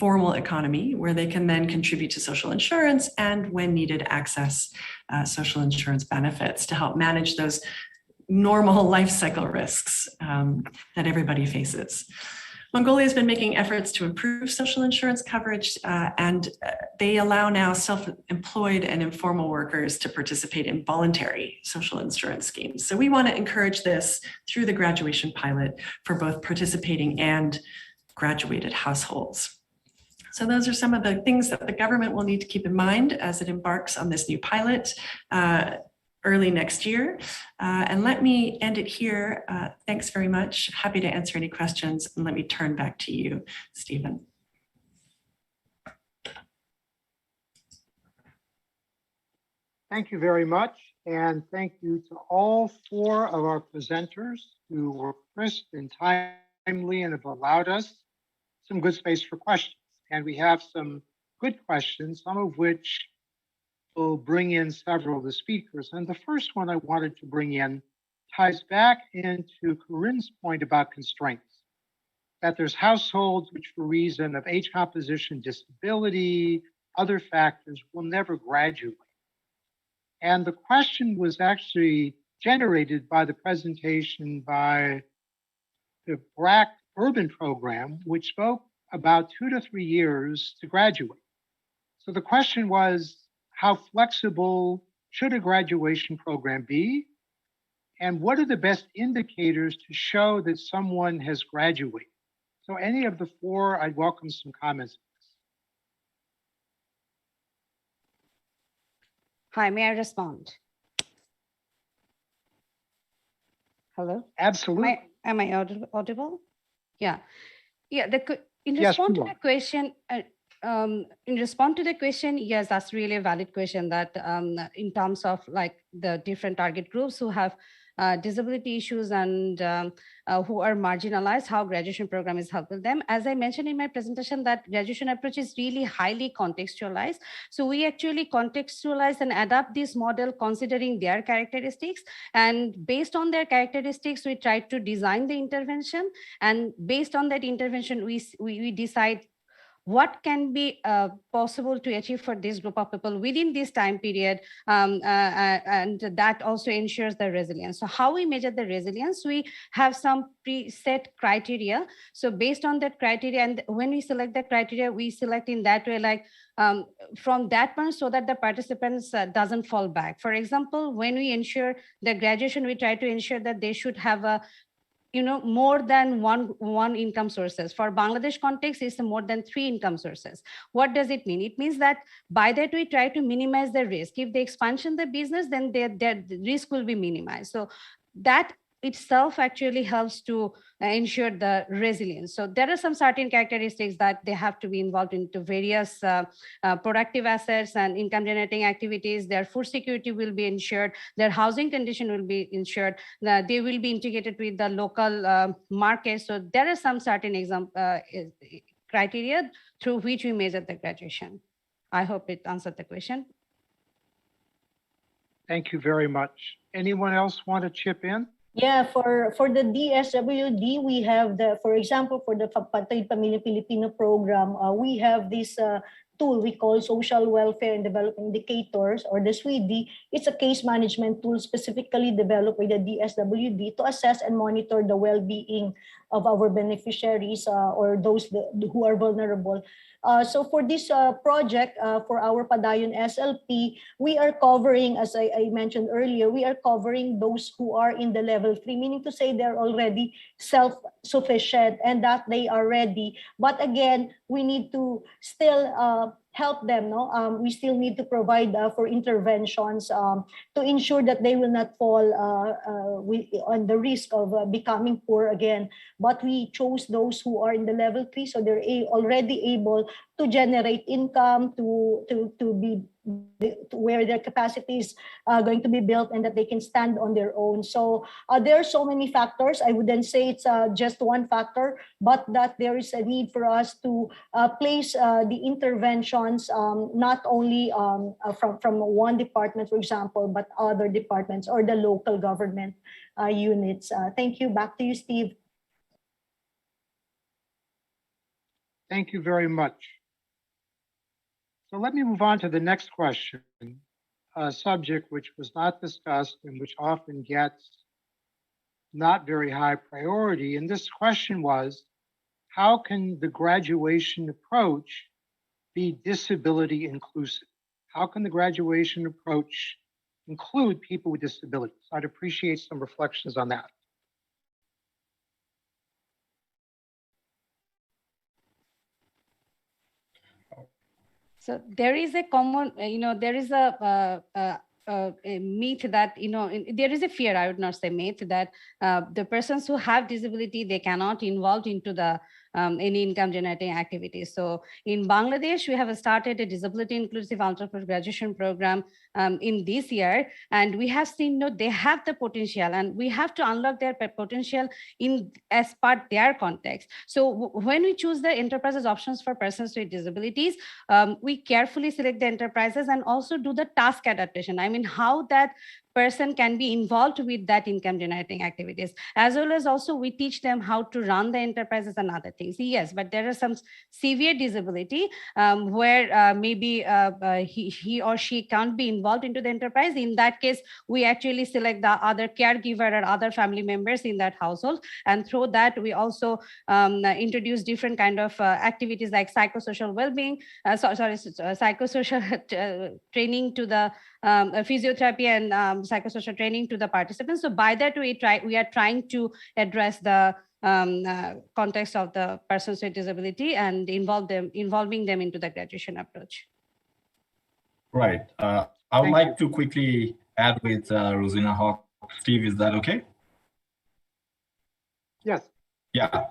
formal economy where they can then contribute to social insurance and, when needed, access social insurance benefits to help manage those normal life cycle risks that everybody faces. Mongolia has been making efforts to improve social insurance coverage, and they allow now self-employed and informal workers to participate in voluntary social insurance schemes. So we want to encourage this through the graduation pilot for both participating and graduated households. So those are some of the things that the government will need to keep in mind as it embarks on this new pilot early next year. And let me end it here. Thanks very much. Happy to answer any questions. And let me turn back to you, Stephen. Thank you very much. And thank you to all four of our presenters who were crisp and timely and have allowed us some good space for questions. And we have some good questions, some of which will bring in several of the speakers. And the first one I wanted to bring in ties back into Corinne's point about constraints, that there's households which for reason of age composition, disability, other factors will never graduate. And the question was actually generated by the presentation by the peri-urban program, which spoke about 2 to 3 years to graduate. So the question was, how flexible should a graduation program be? And what are the best indicators to show that someone has graduated? So any of the four, I'd welcome some comments. Hi, may I respond? Hello? Absolutely. Am I audible? Yeah. Yeah, in Yes, response to you the question, in response to the question, yes, that's really a valid question that in terms of like the different target groups who have disability issues and who are marginalized, how graduation program is helping them. As I mentioned in my presentation, that graduation approach is really highly contextualized. So we actually contextualize and adapt this model considering their characteristics. And based on their characteristics, we try to design the intervention. And based on that intervention, we decide what can be possible to achieve for this group of people within this time period, and that also ensures the resilience. So how we measure the resilience, we have some preset criteria. So based on that criteria, and when we select the criteria, we select in that way, like from that point, so that the participants doesn't fall back. For example, when we ensure the graduation, we try to ensure that they should have a more than one income sources. For Bangladesh context, it's more than 3 income sources. What does it mean? It means that by that we try to minimize the risk. If they expansion the business, then their risk will be minimized. So that itself actually helps to ensure the resilience. So there are some certain characteristics that they have to be involved into various productive assets and income generating activities. Their food security will be ensured, their housing condition will be ensured, they will be integrated with the local market. So there are some certain criteria through which we measure the graduation. I hope it answered the question. Thank you very much. Anyone else want to chip in? Yeah, for the DSWD, we have for example, for the Pantay Pamilya Pilipino program, we have this tool we call Social Welfare and Development Indicators, or the SWIDI. It's a case management tool specifically developed by the DSWD to assess and monitor the well-being of our beneficiaries or those who are vulnerable. So for this project, for our Padayon SLP, we are covering, as I mentioned earlier, we are covering those who are in the level 3, meaning to say they're already self-sufficient and that they are ready. But again, we need to still help them. We still need to provide for interventions to ensure that they will not fall on the risk of becoming poor again. But we chose those who are in the level 3, so they're already able to generate income, to where their capacity is going to be built and that they can stand on their own. So there are so many factors. I wouldn't say it's just one factor, but that there is a need for us to place the interventions not only from one department, for example, but other departments or the local government units. Thank you. Back to you, Steve. Thank you very much. So let me move on to the next question, a subject which was not discussed and which often gets not very high priority. And this question was, how can the graduation approach be disability inclusive? How can the graduation approach include people with disabilities? I'd appreciate some reflections on that. So there is a common, there is a myth that, there is a fear, I would not say myth, that the persons who have disability, they cannot involve into the any income generating activities. So in Bangladesh, we have started a disability inclusive entrepreneur graduation program in this year, and we have seen they have the potential, and we have to unlock their potential as part their context. So when we choose the enterprises options for persons with disabilities, we carefully select the enterprises and also do the task adaptation. I mean, how that person can be involved with that income generating activities, as well as also we teach them how to run the enterprises and other things. Yes, but there are some severe disability where maybe he or she can't be involved into the enterprise. In that case, we actually select the other caregiver or other family members in that household, and through that we also introduce different kind of activities like psychosocial well-being, psychosocial training to the physiotherapy and psychosocial training to the participants. So by that we are trying to address the context of the persons with disability and involving them into the graduation approach. Right. I would like to quickly add with Rosina Hawk. Steve, is that okay? Yes. Yeah.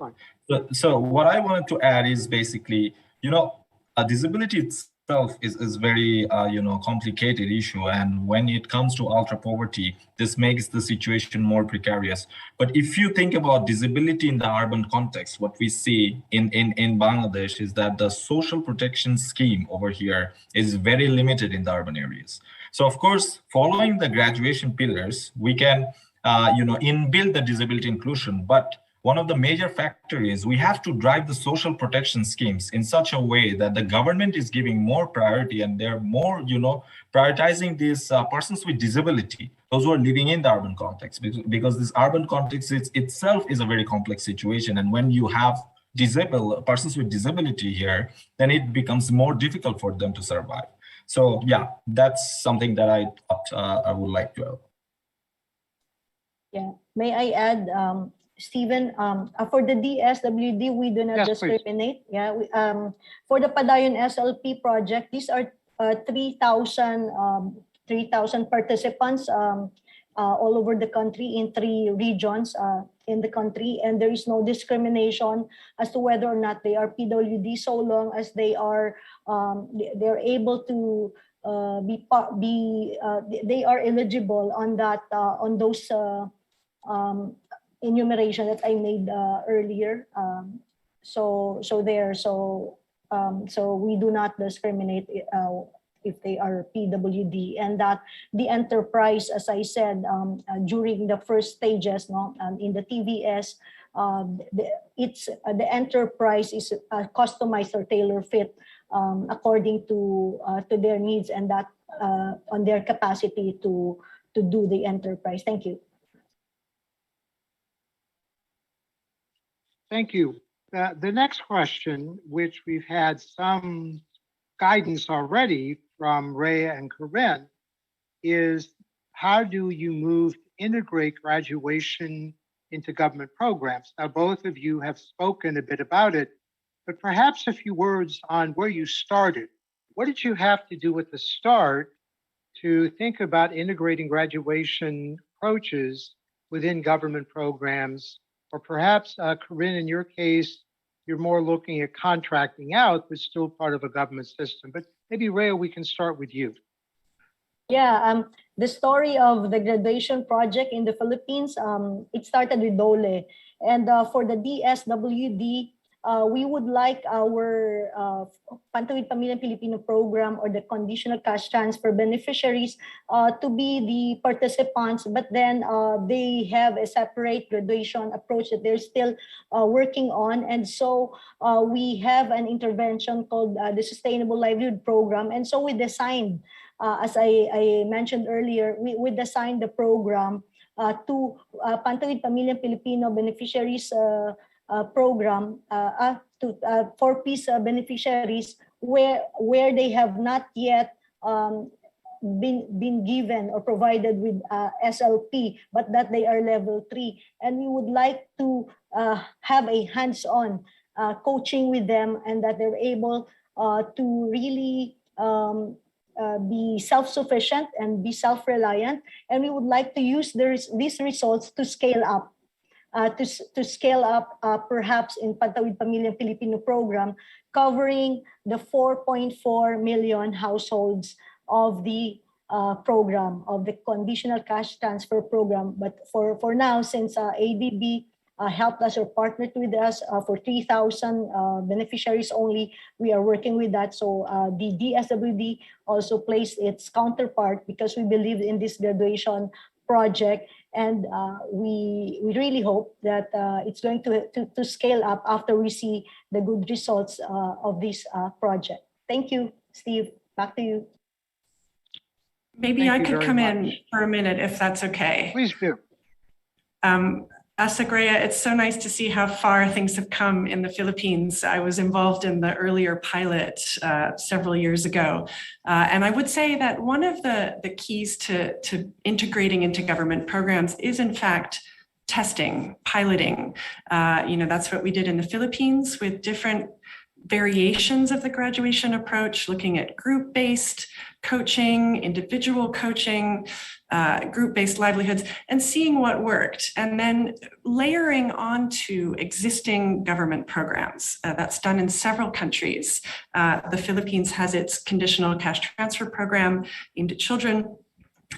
So what I wanted to add is basically, a disability itself is very complicated issue, and when it comes to ultra poverty, this makes the situation more precarious. But if you think about disability in the urban context, what we see in Bangladesh is that the social protection scheme over here is very limited in the urban areas. So of course, following the graduation pillars, we can inbuild the disability inclusion, but one of the major factors is we have to drive the social protection schemes in such a way that the government is giving more priority, and they're more, prioritizing these persons with disability, those who are living in the urban context, because this urban context itself is a very complex situation. And when you have persons with disability here, then it becomes more difficult for them to survive. So yeah, that's something that I thought I would like to help. Yeah, may I add, Stephen, for the DSWD, we do not discriminate. Please. Yeah, for the Padayon SLP project, these are 3,000 participants all over the country in 3 regions in the country, and there is no discrimination as to whether or not they are PWD, so long as they are they're able to they are eligible on that on those enumeration that I made earlier. So we do not discriminate if they are PWD, and that the enterprise, as I said during the first stages, in the TVS, the enterprise is customized or tailor fit according to their needs, and that on their capacity to do the enterprise. Thank you. Thank you. The next question, which we've had some guidance already from Rhea and Corinne, is how do you move to integrate graduation into government programs? Now, both of you have spoken a bit about it, but perhaps a few words on where you started. What did you have to do at the start to think about integrating graduation approaches within government programs? Or perhaps, Corinne, in your case, you're more looking at contracting out, but still part of a government system. But maybe, Rhea, we can start with you. Yeah, the story of the graduation project in the Philippines, it started with DOLE. And for the DSWD, we would like our Pantawid Pamilyang Pilipino program, or the conditional cash transfer beneficiaries, to be the participants, but then they have a separate graduation approach that they're still working on. And so we have an intervention called the Sustainable Livelihood Program. And so we designed, as I mentioned earlier, we designed the program to Pantawid Pamilyang Pilipino beneficiaries program to 4-piece beneficiaries where they have not yet been given or provided with SLP, but that they are level 3. And we would like to have a hands-on coaching with them, and that they're able to really be self-sufficient and be self-reliant. And we would like to use these results to scale up. To scale up perhaps in Pantawid Pamilyang Pilipino program, covering the 4.4 million households of the program, of the conditional cash transfer program. But for now, since ADB helped us or partnered with us for 3,000 beneficiaries only, we are working with that. So the DSWD also plays its counterpart, because we believe in this graduation project. And we really hope that it's going to scale up after we see the good results of this project. Thank you, Steve. Back to you. Maybe I could come in for a minute, if that's okay. Please do. Asagrea, it's so nice to see how far things have come in the Philippines. I was involved in the earlier pilot several years ago. And I would say that one of the keys to integrating into government programs is, in fact, testing, piloting. That's what we did in the Philippines with different variations of the graduation approach, looking at group-based coaching, individual coaching, group-based livelihoods, and seeing what worked, and then layering onto existing government programs. That's done in several countries. The Philippines has its conditional cash transfer program aimed at children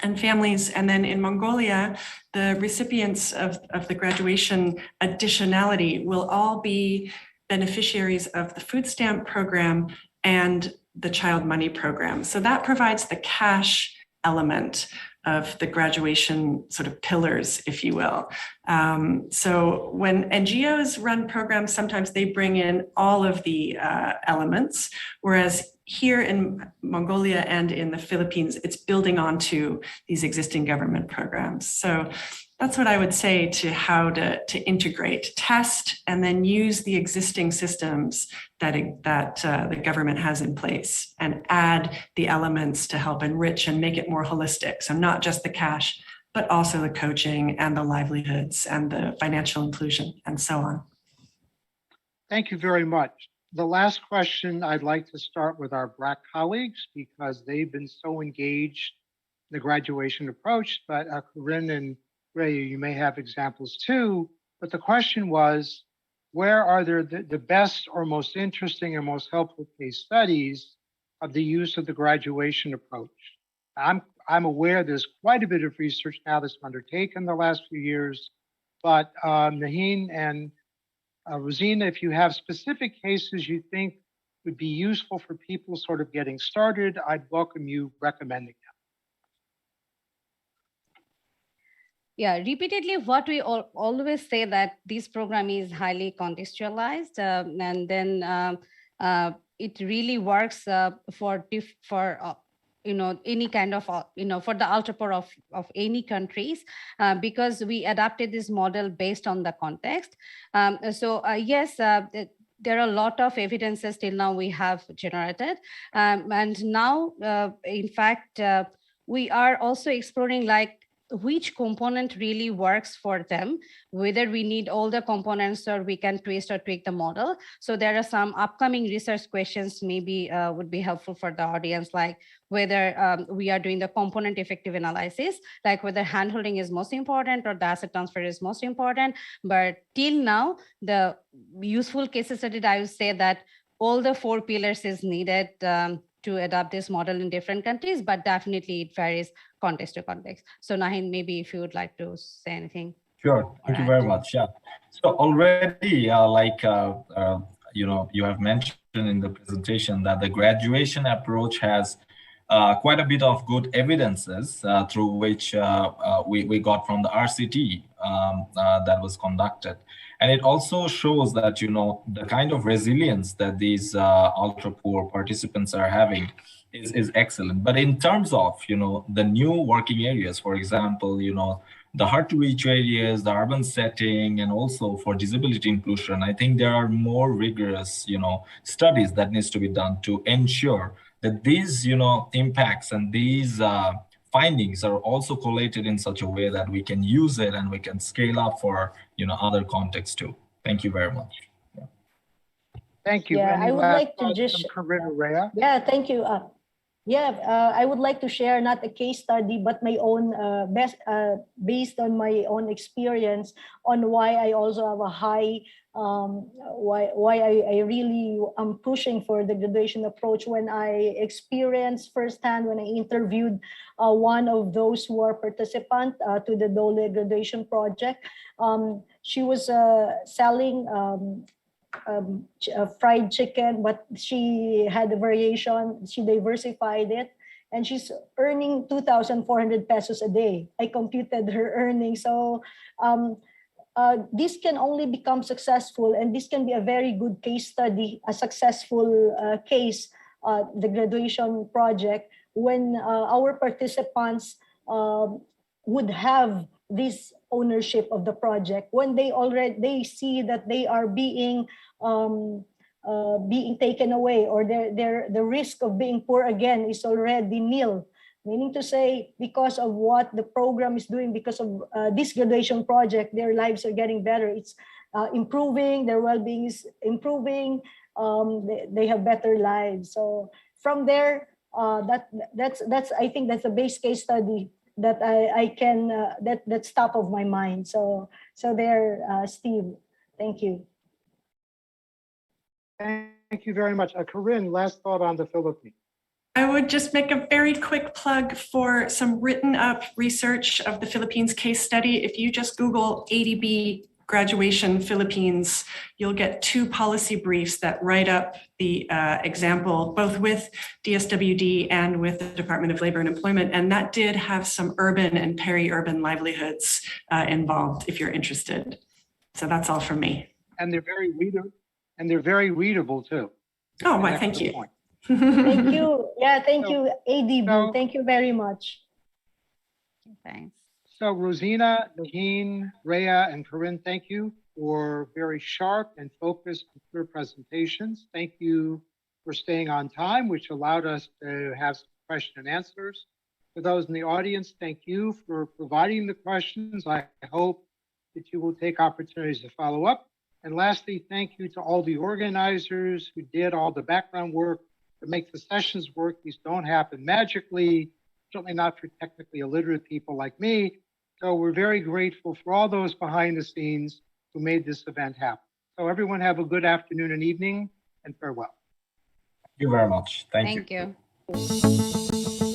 and families. And then in Mongolia, the recipients of the graduation additionality will all be beneficiaries of the food stamp program and the child money program. So that provides the cash element of the graduation sort of pillars, if you will. So when NGOs run programs, sometimes they bring in all of the elements, whereas here in Mongolia and in the Philippines, it's building onto these existing government programs. So that's what I would say to how to integrate, test, and then use the existing systems that the government has in place and add the elements to help enrich and make it more holistic. So not just the cash, but also the coaching and the livelihoods and the financial inclusion and so on. Thank you very much. The last question, I'd like to start with our BRAC colleagues because they've been so engaged in the graduation approach, but Corinne and Ray, you may have examples too, but the question was, where are there the best or most interesting or most helpful case studies of the use of the graduation approach? I'm aware there's quite a bit of research now that's been undertaken the last few years, but Naheen and Rosina, if you have specific cases you think would be useful for people sort of getting started, I'd welcome you recommending them. Yeah, repeatedly, what we always say that this program is highly contextualized, and then it really works for any kind of for the ultra-poor of any countries, because we adapted this model based on the context. Yes, there are a lot of evidences till now we have generated, and now in fact we are also exploring like which component really works for them, whether we need all the components or we can twist or tweak the model. So there are some upcoming research questions maybe would be helpful for the audience, like whether we are doing the component effective analysis, like whether handholding is most important or the asset transfer is most important. But till now, the useful case study, I would say that all the 4 pillars is needed to adopt this model in different countries, but definitely it varies context to context. So Naheen, maybe if you would like to say anything. Sure, thank you very much. Yeah, so already you have mentioned in the presentation that the graduation approach has quite a bit of good evidences through which we got from the RCT that was conducted. And it also shows that, the kind of resilience that these ultra-poor participants are having is excellent. But in terms of, the new working areas, for example, the hard-to-reach areas, the urban setting, and also for disability inclusion, I think there are more rigorous, studies that needs to be done to ensure that these, impacts and these findings are also collated in such a way that we can use it and we can scale up for, other contexts too. Thank you very much. Yeah. Thank you. Yeah, I would like to just. Yeah, thank you. I would like to share not a case study, but my own based on my own experience on why I also have a high, why I really am pushing for the graduation approach. When I experienced firsthand, when I interviewed one of those who are participant to the Dole graduation project, she was selling fried chicken, but she had a variation, she diversified it, and she's earning 2,400 pesos a day. I computed her earnings. So this can only become successful, and this can be a very good case study, a successful case, the graduation project, when our participants would have this ownership of the project, when they see that they are being taken away, or the risk of being poor again is already nil. Meaning to say, because of what the program is doing, because of this graduation project, their lives are getting better. It's improving, their well-being is improving, they have better lives. So from there, that's I think that's a base case study that I can that's top of my mind. So there, Steve. Thank you. Thank you very much. Corinne, last thought on the Philippines. I would just make a very quick plug for some written up research of the Philippines case study. If you just Google ADB graduation Philippines, you'll get 2 policy briefs that write up the example, both with DSWD and with the Department of Labor and Employment. And that did have some urban and peri-urban livelihoods involved, if you're interested. So that's all from me. And they're very readable too. Oh, well, thank you. Point. Thank you. Yeah, thank you, ADB. So- Thank you very much. Thanks. So Rosina, Naheen, Rhea, and Corinne, thank you for very sharp and focused and clear presentations. Thank you for staying on time, which allowed us to have some question and answers. For those in the audience, thank you for providing the questions. I hope that you will take opportunities to follow up. And lastly, thank you to all the organizers who did all the background work to make the sessions work. These don't happen magically, certainly not for technically illiterate people like me. So we're very grateful for all those behind the scenes who made this event happen. So everyone have a good afternoon and evening, and farewell. Thank you very much. Thank you. Thank you.